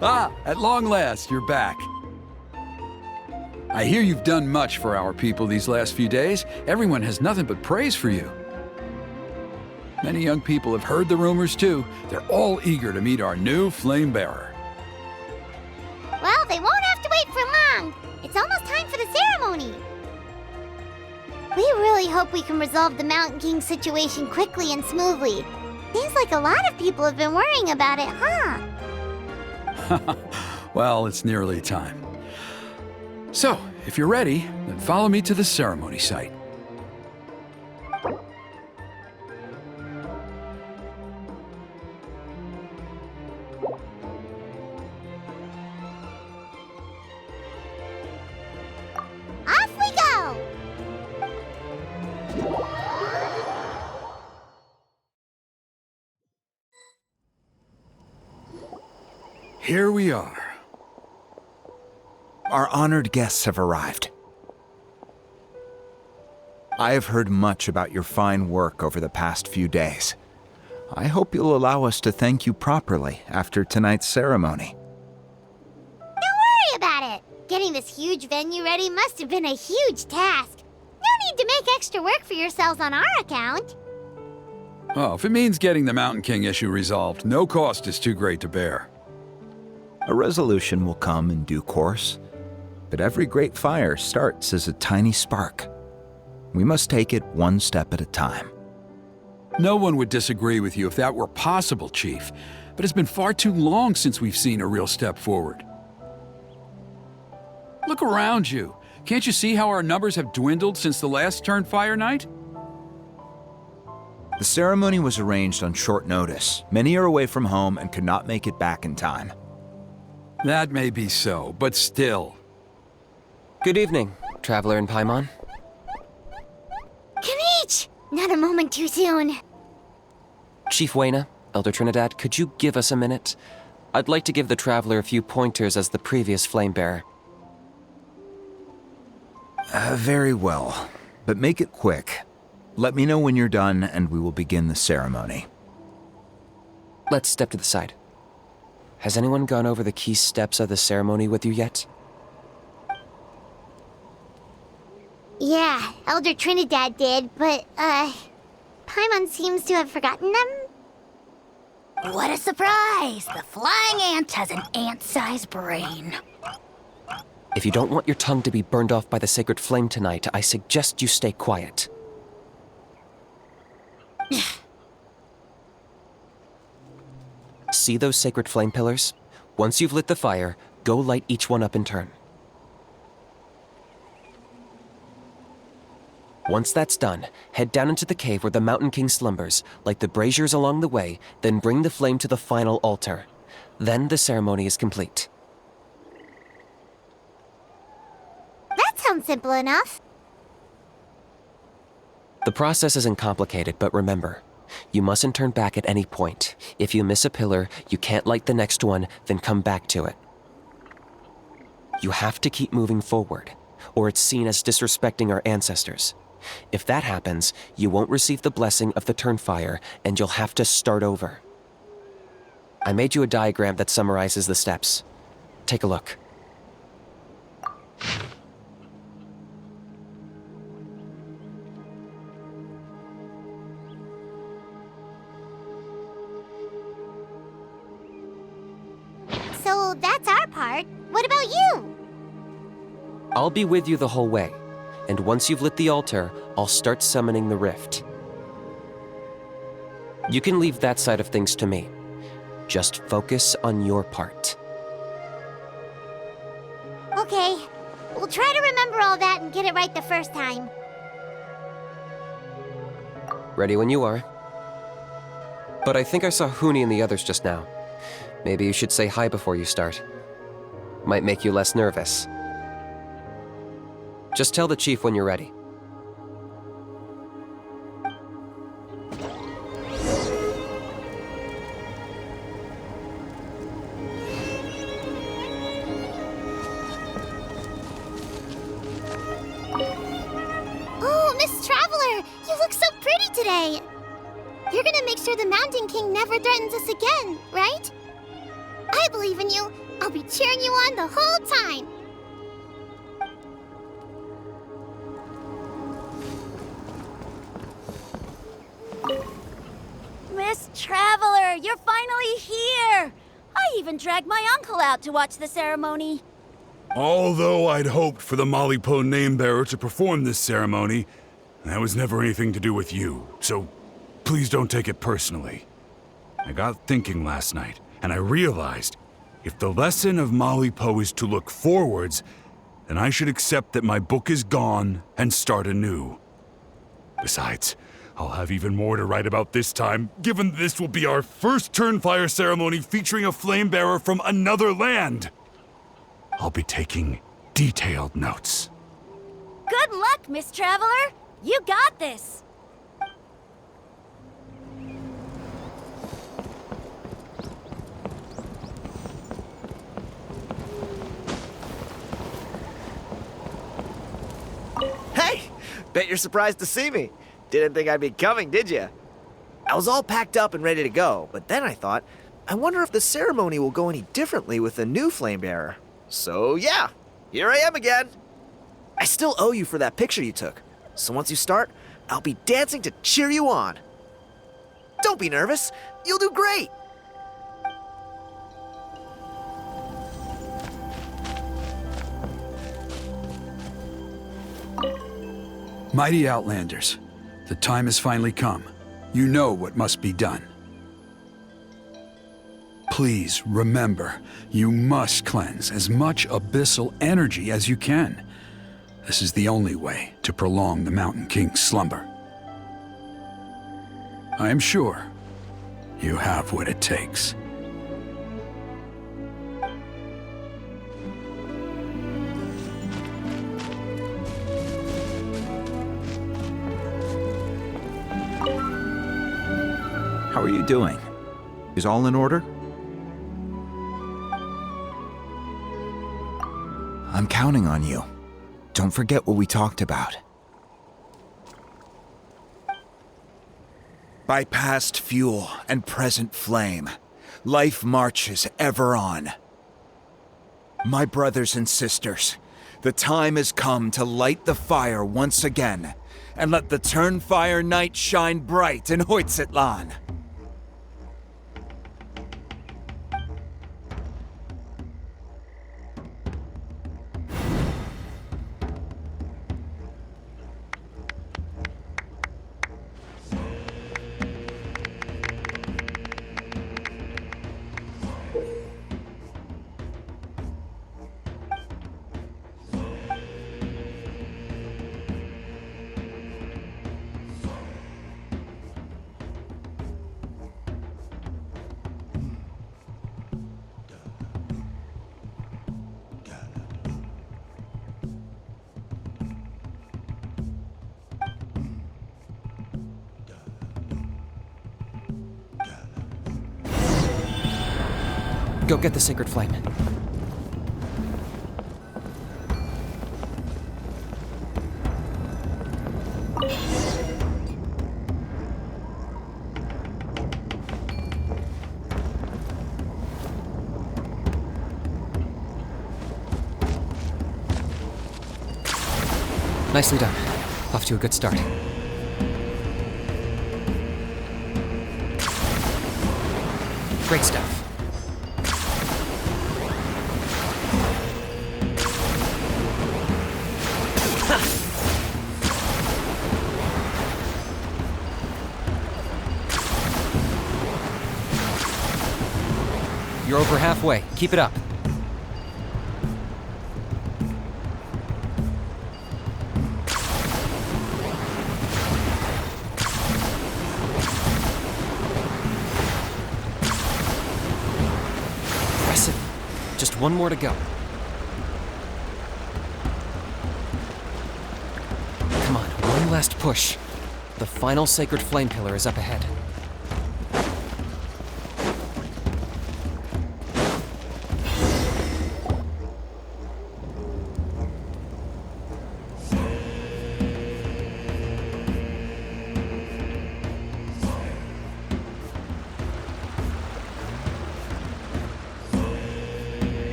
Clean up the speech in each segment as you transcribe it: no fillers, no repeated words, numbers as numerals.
Ah, at long last, you're back. I hear you've done much for our people these last few days. Everyone has nothing but praise for you. Many young people have heard the rumors too. They're all eager to meet our new flame bearer. Well, they won't have to wait for long. It's almost time for the ceremony. We really hope we can resolve the Mountain King situation quickly and smoothly. Seems like a lot of people have been worrying about it, huh? Well, it's nearly time. So, if you're ready, then follow me to the ceremony site. Off we go! Here we are. Our honored guests have arrived. I have heard much about your fine work over the past few days. I hope you'll allow us to thank you properly after tonight's ceremony. Don't worry about it. Getting this huge venue ready must have been a huge task. No need to make extra work for yourselves on our account. Oh, if it means getting the Mountain King issue resolved, no cost is too great to bear. A resolution will come in due course, but every great fire starts as a tiny spark. We must take it one step at a time. No one would disagree with you if that were possible, Chief, but it's been far too long since we've seen a real step forward. Look around you. Can't you see how our numbers have dwindled since the last Turnfire night? The ceremony was arranged on short notice. Many are away from home and could not make it back in time. That may be so, but still. Good evening, Traveler in Paimon. Kanich! Not a moment too soon. Chief Wayna, Elder Trinidad, could you give us a minute? I'd like to give the Traveler a few pointers as the previous Flamebearer. Very well, but make it quick. Let me know when you're done and we will begin the ceremony. Let's step to the side. Has anyone gone over the key steps of the ceremony with you yet? Yeah, Elder Trinidad did, but, Paimon seems to have forgotten them. What a surprise! The flying ant has an ant-sized brain. If you don't want your tongue to be burned off by the sacred flame tonight, I suggest you stay quiet. See those sacred flame pillars? Once you've lit the fire, go light each one up in turn. Once that's done, head down into the cave where the Mountain King slumbers, light the braziers along the way, then bring the flame to the final altar. Then the ceremony is complete. That sounds simple enough. The process isn't complicated, but remember, you mustn't turn back at any point. If you miss a pillar, you can't light the next one, then come back to it. You have to keep moving forward, or it's seen as disrespecting our ancestors. If that happens, you won't receive the blessing of the Turnfire, and you'll have to start over. I made you a diagram that summarizes the steps. Take a look. So that's our part. What about you? I'll be with you the whole way, and once you've lit the altar, I'll start summoning the rift. You can leave that side of things to me. Just focus on your part. Okay, we'll try to remember all that and get it right the first time. Ready when you are. But I think I saw Huni and the others just now. Maybe you should say hi before you start. Might make you less nervous. Just tell the chief when you're ready. Oh, Miss Traveler, you look so pretty today. You're gonna make sure the Mountain King never threatens us again, right? I believe in you. I'll be cheering you on the whole time. Miss Traveler, you're finally here! I even dragged my uncle out to watch the ceremony. Although I'd hoped for the Malipo name-bearer to perform this ceremony, that was never anything to do with you, so please don't take it personally. I got thinking last night, and I realized if the lesson of Malipo is to look forwards, then I should accept that my book is gone and start anew. Besides, I'll have even more to write about this time, given this will be our first Turnfire ceremony featuring a flame-bearer from another land. I'll be taking detailed notes. Good luck, Miss Traveler! You got this! Hey! Bet you're surprised to see me. Didn't think I'd be coming, did you? I was all packed up and ready to go, but then I thought, I wonder if the ceremony will go any differently with the new flame bearer. So yeah, here I am again. I still owe you for that picture you took, so once you start, I'll be dancing to cheer you on. Don't be nervous, you'll do great. Mighty Outlanders, the time has finally come. You know what must be done. Please remember, you must cleanse as much abyssal energy as you can. This is the only way to prolong the Mountain King's slumber. I am sure you have what it takes. How are you doing? Is all in order? I'm counting on you. Don't forget what we talked about. By past fuel and present flame, life marches ever on. My brothers and sisters, the time has come to light the fire once again, and let the Turnfire night shine bright in Hoytzitlan. Go get the sacred flame. Nicely done. Off to a good start. Great stuff. You're over halfway. Keep it up. Impressive. Just one more to go. Come on, one last push. The final sacred flame pillar is up ahead.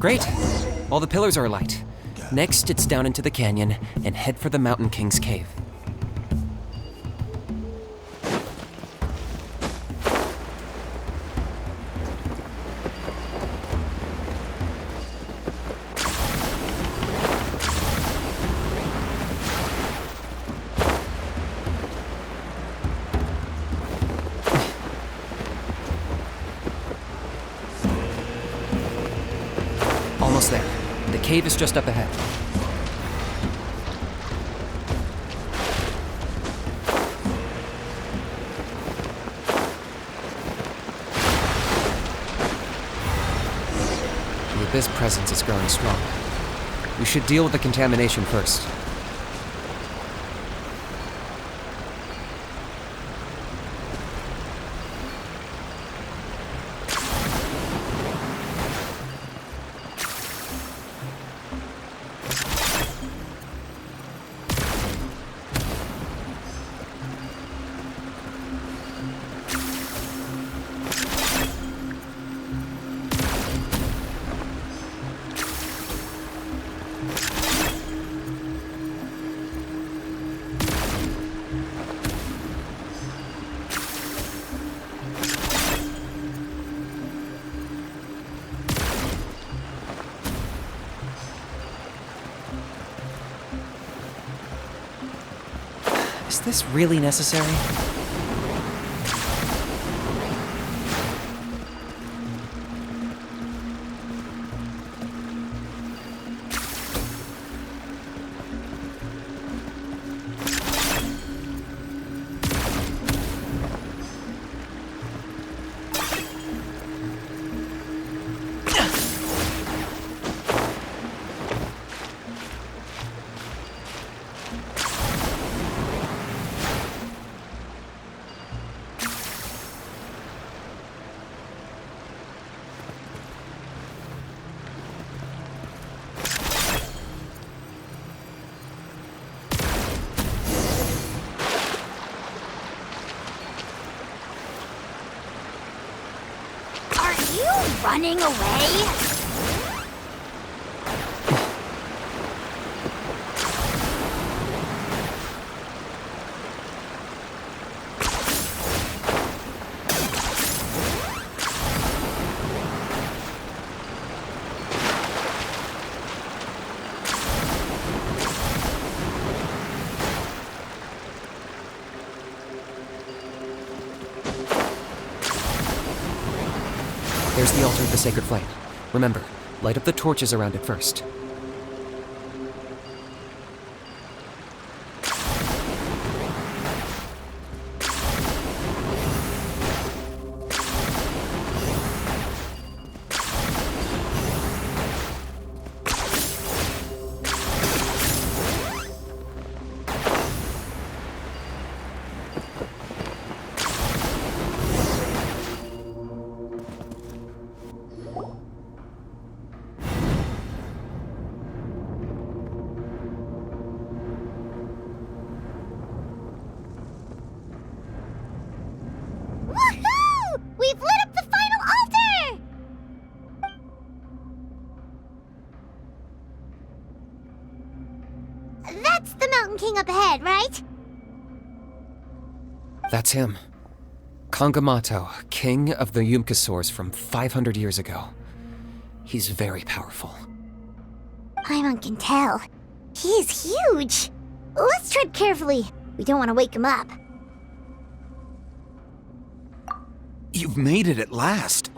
Great. All the pillars are alight. Next, it's down into the canyon and head for the Mountain King's cave. Almost there. The cave is just up ahead. The Abyss presence is growing strong. We should deal with the contamination first. Is this really necessary? Running away? There's the altar of the sacred flame. Remember, light up the torches around it first. Woohoo! We've lit up the final altar! That's the Mountain King up ahead, right? That's him. Kangamato, king of the Yumkasaurs from 500 years ago. He's very powerful. Paimon can tell. He's huge. Let's tread carefully. We don't want to wake him up. You've made it at last.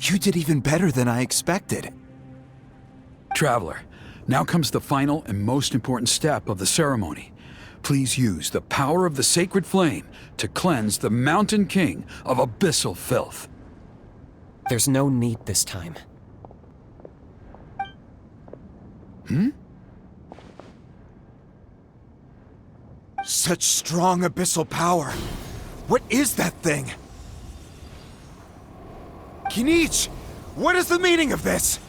You did even better than I expected. Traveler, now comes the final and most important step of the ceremony. Please use the power of the sacred flame to cleanse the Mountain King of abyssal filth. There's no need this time. Such strong abyssal power. What is that thing? Kinich, what is the meaning of this?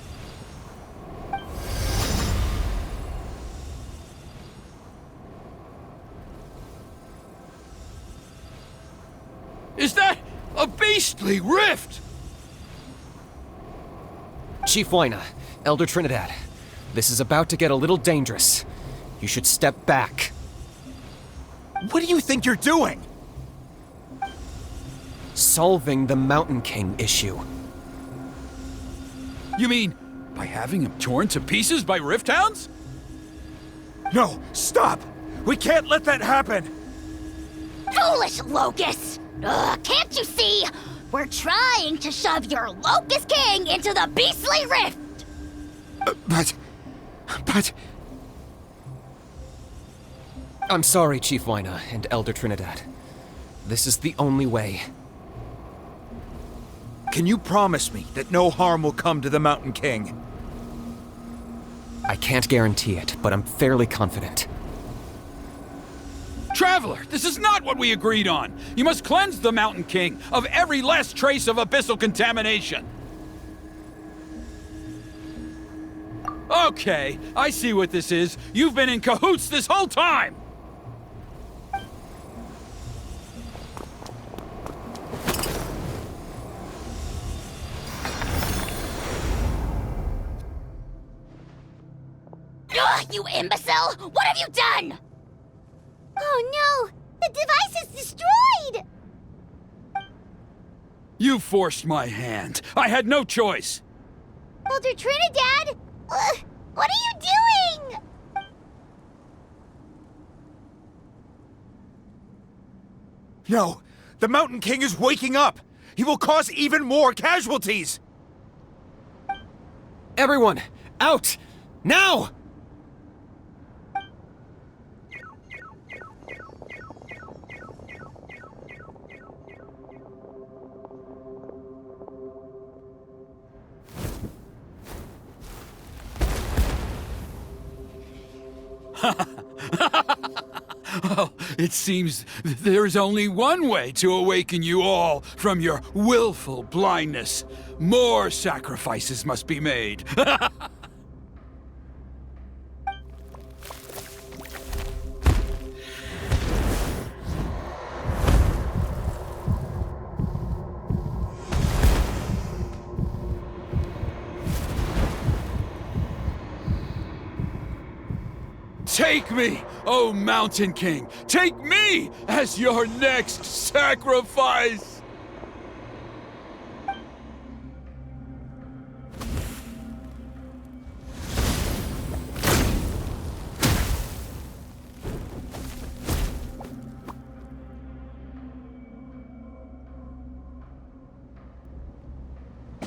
Is that a beastly rift? Chief Wyna, Elder Trinidad, this is about to get a little dangerous. You should step back. What do you think you're doing? Solving the Mountain King issue. You mean by having him torn to pieces by Rift Hounds? No, stop! We can't let that happen! Foolish Locust! Can't you see? We're trying to shove your Locust King into the beastly rift! But... I'm sorry, Chief Wyna and Elder Trinidad. This is the only way. Can you promise me that no harm will come to the Mountain King? I can't guarantee it, but I'm fairly confident. Traveler, this is not what we agreed on. You must cleanse the Mountain King of every last trace of abyssal contamination. Okay, I see what this is. You've been in cahoots this whole time! Ugh, you imbecile! What have you done? Oh no! The device is destroyed! You forced my hand. I had no choice. Elder Trinidad! What are you doing? No! The Mountain King is waking up! He will cause even more casualties! Everyone, out! Now! Well, it seems there's only one way to awaken you all from your willful blindness. More sacrifices must be made. Take me, O Mountain King! Take me as your next sacrifice!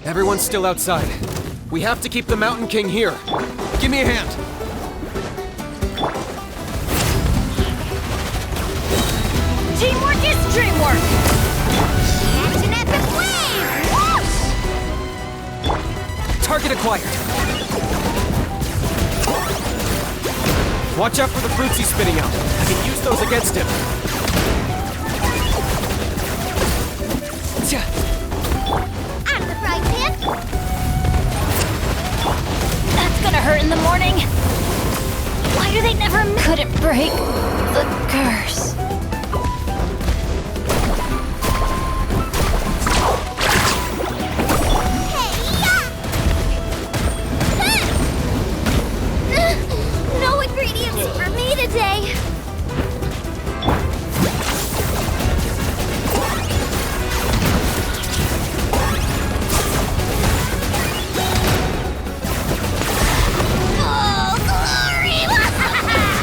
Everyone's still outside. We have to keep the Mountain King here. Give me a hand. Teamwork is dreamwork! Catch an epic wave! Whoosh! Target acquired. Watch out for the fruits he's spitting out. I can use those against him. Tja. Out of the frying pan! That's gonna hurt in the morning. Why do they never couldn't break the curse? No ingredients for me today! Oh, glory!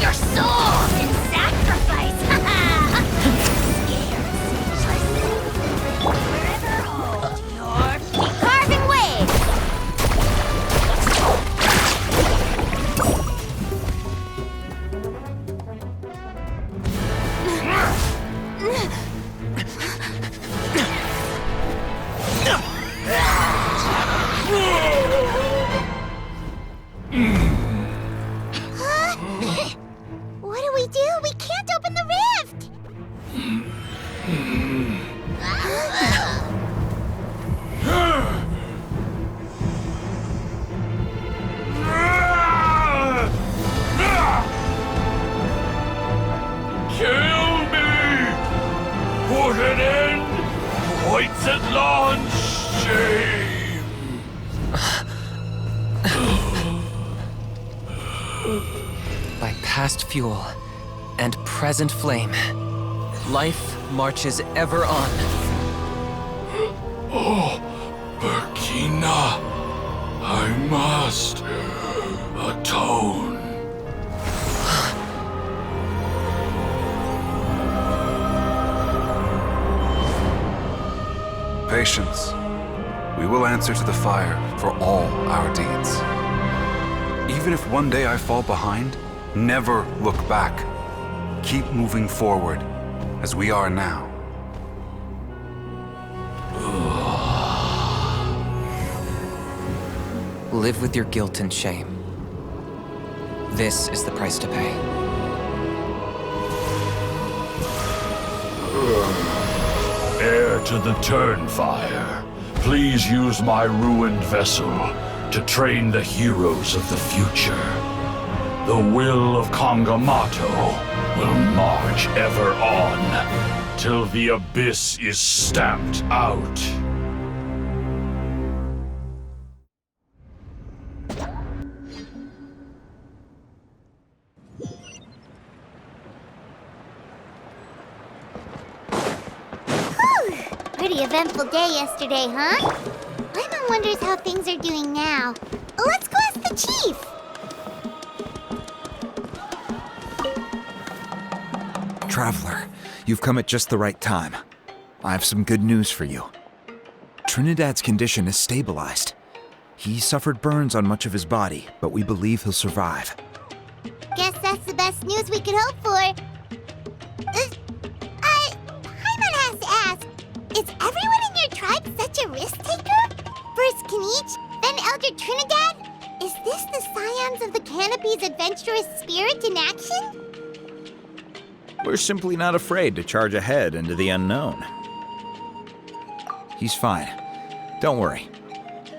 Your soul in sacrifice! By past fuel and present flame, life marches ever on. Oh, Burkina, I must atone. Patience. We will answer to the fire for all our deeds. Even if one day I fall behind, never look back. Keep moving forward, as we are now. Live with your guilt and shame. This is the price to pay. Heir to the Turnfire, please use my ruined vessel to train the heroes of the future. The will of Kangamato will march ever on, till the abyss is stamped out. Pretty eventful day yesterday, huh? Paimon wonders how things are doing now. Let's go ask the chief! Traveler, you've come at just the right time. I have some good news for you. Trinidad's condition is stabilized. He suffered burns on much of his body, but we believe he'll survive. Guess that's the best news we could hope for. Paimon has to ask, is everyone in your tribe such a risk-taker? First Kinich, then Elder Trinidad? Is this the scions of the Canopy's adventurous spirit in action? We're simply not afraid to charge ahead into the unknown. He's fine. Don't worry.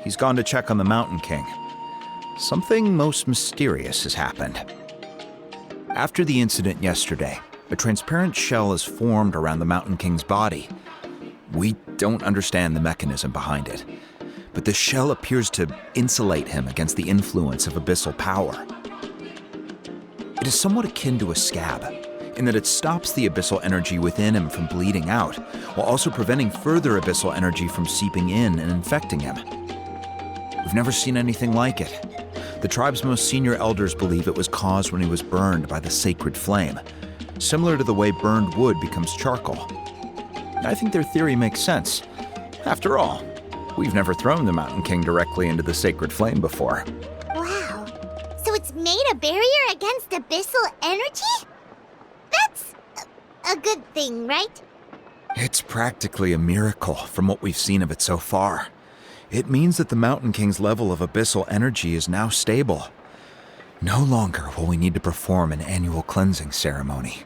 He's gone to check on the Mountain King. Something most mysterious has happened. After the incident yesterday, a transparent shell is formed around the Mountain King's body. We don't understand the mechanism behind it, but the shell appears to insulate him against the influence of abyssal power. It is somewhat akin to a scab, in that it stops the abyssal energy within him from bleeding out, while also preventing further abyssal energy from seeping in and infecting him. We've never seen anything like it. The tribe's most senior elders believe it was caused when he was burned by the sacred flame, similar to the way burned wood becomes charcoal. I think their theory makes sense. After all, we've never thrown the Mountain King directly into the sacred flame before. Wow. So it's made a barrier against abyssal energy? That's a good thing, right? It's practically a miracle from what we've seen of it so far. It means that the Mountain King's level of abyssal energy is now stable. No longer will we need to perform an annual cleansing ceremony.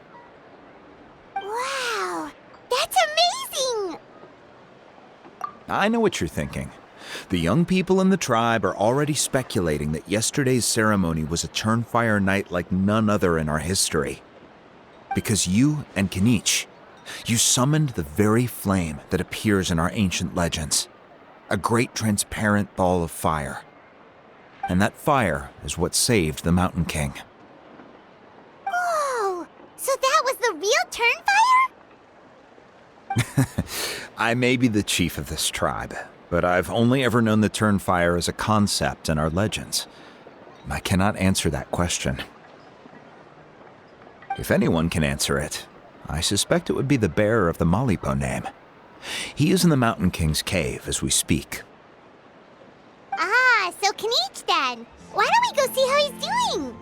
Wow, that's amazing! I know what you're thinking. The young people in the tribe are already speculating that yesterday's ceremony was a Turnfire night like none other in our history. Because you and Kinich, you summoned the very flame that appears in our ancient legends. A great transparent ball of fire. And that fire is what saved the Mountain King. Whoa! So that was the real Turnfire? I may be the chief of this tribe, but I've only ever known the Turnfire as a concept in our legends. I cannot answer that question. If anyone can answer it, I suspect it would be the bearer of the Malipo name. He is in the Mountain King's cave as we speak. Ah, so Kinich then. Why don't we go see how he's doing?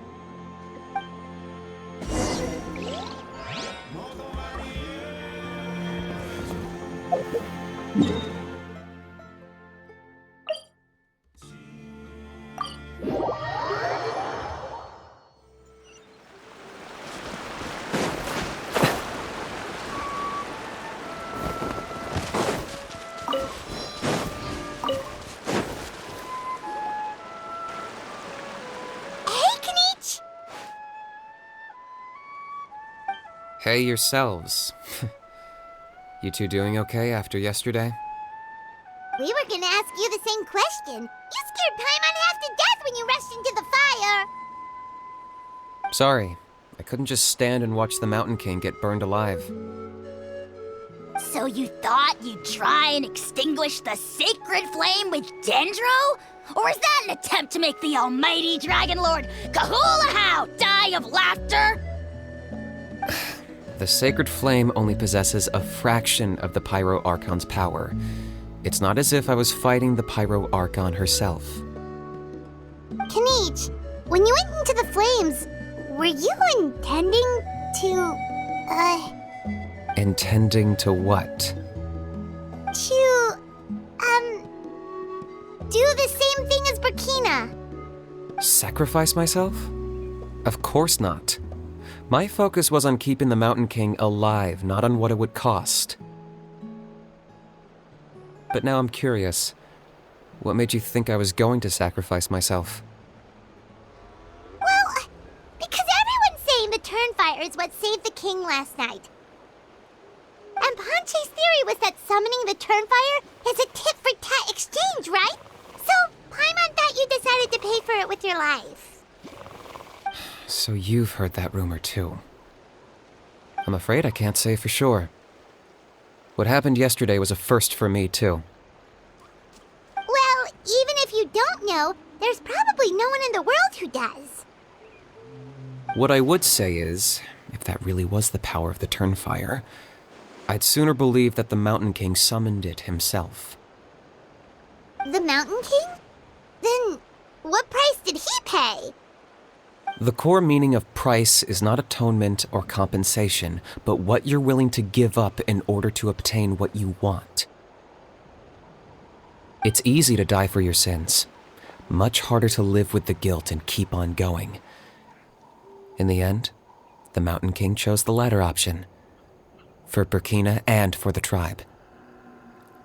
Hey yourselves. You two doing okay after yesterday? We were gonna ask you the same question. You scared Paimon half to death when Sorry, I couldn't just stand and watch the Mountain King get burned alive. So you thought you'd try and extinguish the sacred flame with Dendro? Or is that an attempt to make the almighty Dragon Lord Kahulahow die of laughter? The sacred flame only possesses a fraction of the Pyro Archon's power. It's not as if I was fighting the Pyro Archon herself. Kanich, when you went into the flames, were you intending to, Intending to what? to, do the same thing as Burkina? Sacrifice myself? Of course not. My focus was on keeping the Mountain King alive, not on what it would cost. But now I'm curious. What made you think I was going to sacrifice myself? Well, because everyone's saying the Turnfire is what saved the king last night. And Ponche's theory was that summoning the Turnfire is a tit-for-tat exchange, right? So, Paimon thought you decided to pay for it with your life. So you've heard that rumor too. I'm afraid I can't say for sure. What happened yesterday was a first for me too. Well, even if you don't know, there's probably no one in the world who does. What I would say is, if that really was the power of the Turnfire, I'd sooner believe that the Mountain King summoned it himself. The Mountain King? Then, what price did he pay? The core meaning of price is not atonement or compensation, but what you're willing to give up in order to obtain what you want. It's easy to die for your sins. Much harder to live with the guilt and keep on going. In the end, the Mountain King chose the latter option. For Burkina and for the tribe.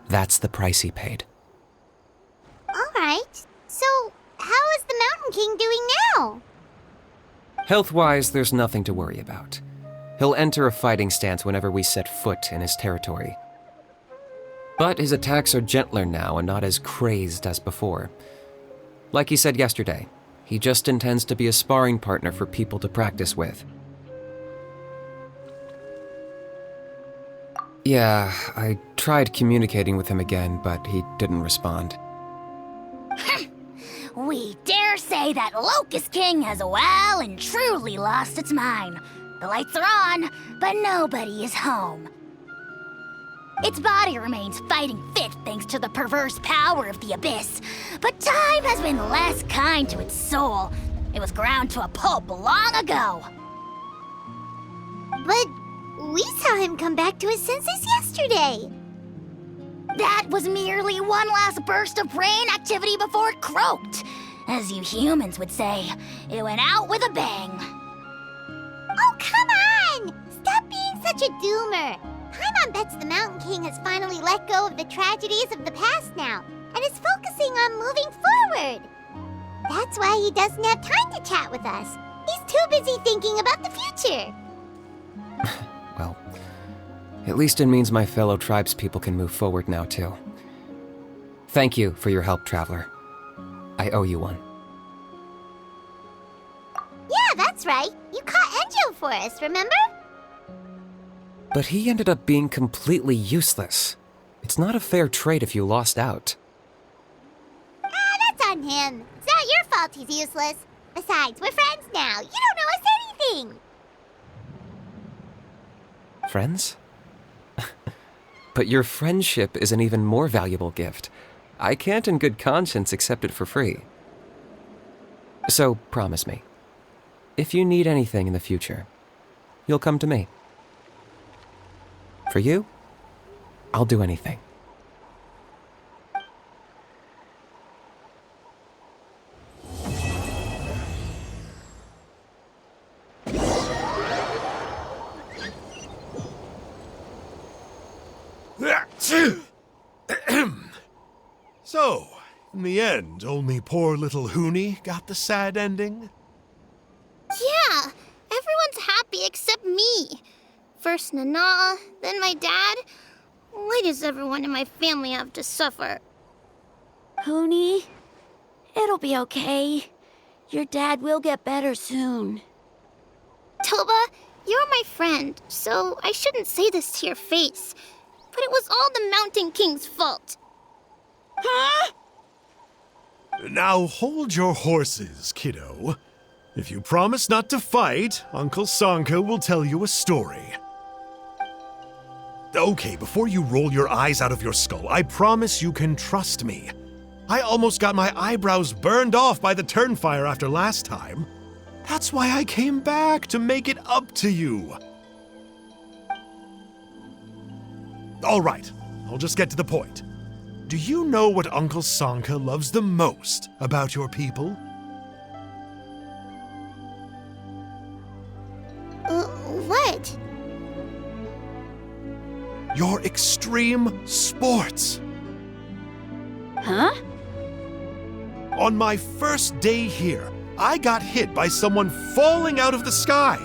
That's the price he paid. Alright, so how is the Mountain King doing now? Health-wise, there's nothing to worry about. He'll enter a fighting stance whenever we set foot in his territory. But his attacks are gentler now and not as crazed as before. Like he said yesterday, he just intends to be a sparring partner for people to practice with. Yeah, I tried communicating with him again, but he didn't respond. We dare say that Locust King has well and truly lost its mind. The lights are on, but nobody is home. Its body remains fighting fit thanks to the perverse power of the Abyss, but time has been less kind to its soul. It was ground to a pulp long ago. But we saw him come back to his senses yesterday. That was merely one last burst of brain activity before it croaked. As you humans would say, it went out with a bang. Oh, come on! Stop being such a doomer. Paimon bets the Mountain King has finally let go of the tragedies of the past now, and is focusing on moving forward. That's why he doesn't have time to chat with us. He's too busy thinking about the future. Well, at least it means my fellow tribespeople can move forward now, too. Thank you for your help, Traveler. I owe you one. Yeah, that's right. You caught Enjo for us, remember? But he ended up being completely useless. It's not a fair trade if you lost out. That's on him. It's not your fault he's useless. Besides, we're friends now. You don't owe us anything. Friends? But your friendship is an even more valuable gift. I can't in good conscience accept it for free. So, promise me, if you need anything in the future, you'll come to me. For you, I'll do anything. So, in the end, only poor little Hoonie got the sad ending? Yeah, everyone's happy except me. First Nana, then my dad. Why does everyone in my family have to suffer? Hoonie, it'll be okay. Your dad will get better soon. Toba, you're my friend, so I shouldn't say this to your face. But it was all the Mountain King's fault. Huh? Now hold your horses, kiddo. If you promise not to fight, Uncle Sanka will tell you a story. Okay, before you roll your eyes out of your skull, I promise you can trust me. I almost got my eyebrows burned off by the Turnfire after last time. That's why I came back, to make it up to you. All right, I'll just get to the point. Do you know what Uncle Sanka loves the most about your people? What? Your extreme sports. Huh? On my first day here, I got hit by someone falling out of the sky.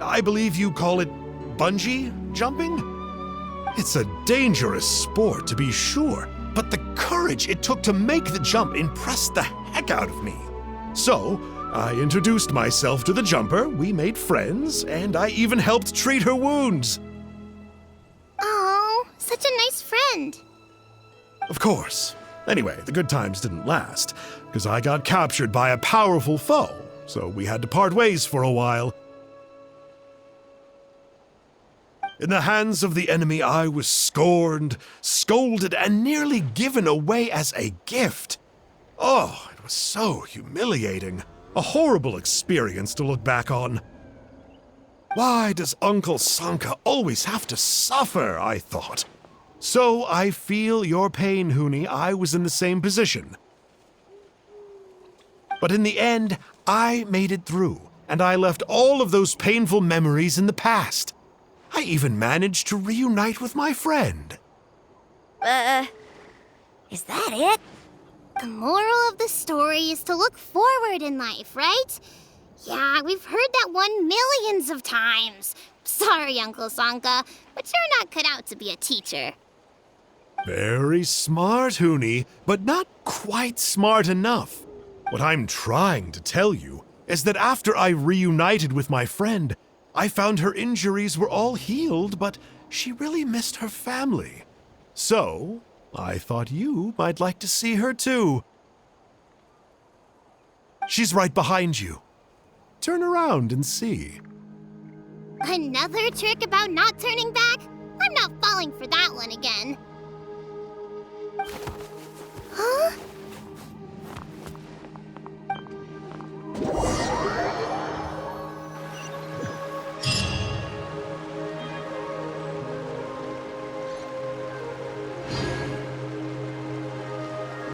I believe you call it bungee jumping? It's a dangerous sport, to be sure, but the courage it took to make the jump impressed the heck out of me. So, I introduced myself to the jumper, we made friends, and I even helped treat her wounds. Oh, such a nice friend. Of course. Anyway, the good times didn't last, because I got captured by a powerful foe, so we had to part ways for a while. In the hands of the enemy, I was scorned, scolded, and nearly given away as a gift. Oh, it was so humiliating. A horrible experience to look back on. Why does Uncle Sanka always have to suffer, I thought. So I feel your pain, Huni. I was in the same position. But in the end, I made it through, and I left all of those painful memories in the past. I even managed to reunite with my friend. Is that it? The moral of the story is to look forward in life, right? Yeah, we've heard that one millions of times. Sorry, Uncle Sanka, but you're not cut out to be a teacher. Very smart, Huni, but not quite smart enough. What I'm trying to tell you is that after I reunited with my friend, I found her injuries were all healed, but she really missed her family. So, I thought you might like to see her too. She's right behind you. Turn around and see. Another trick about not turning back? I'm not falling for that one again. Huh?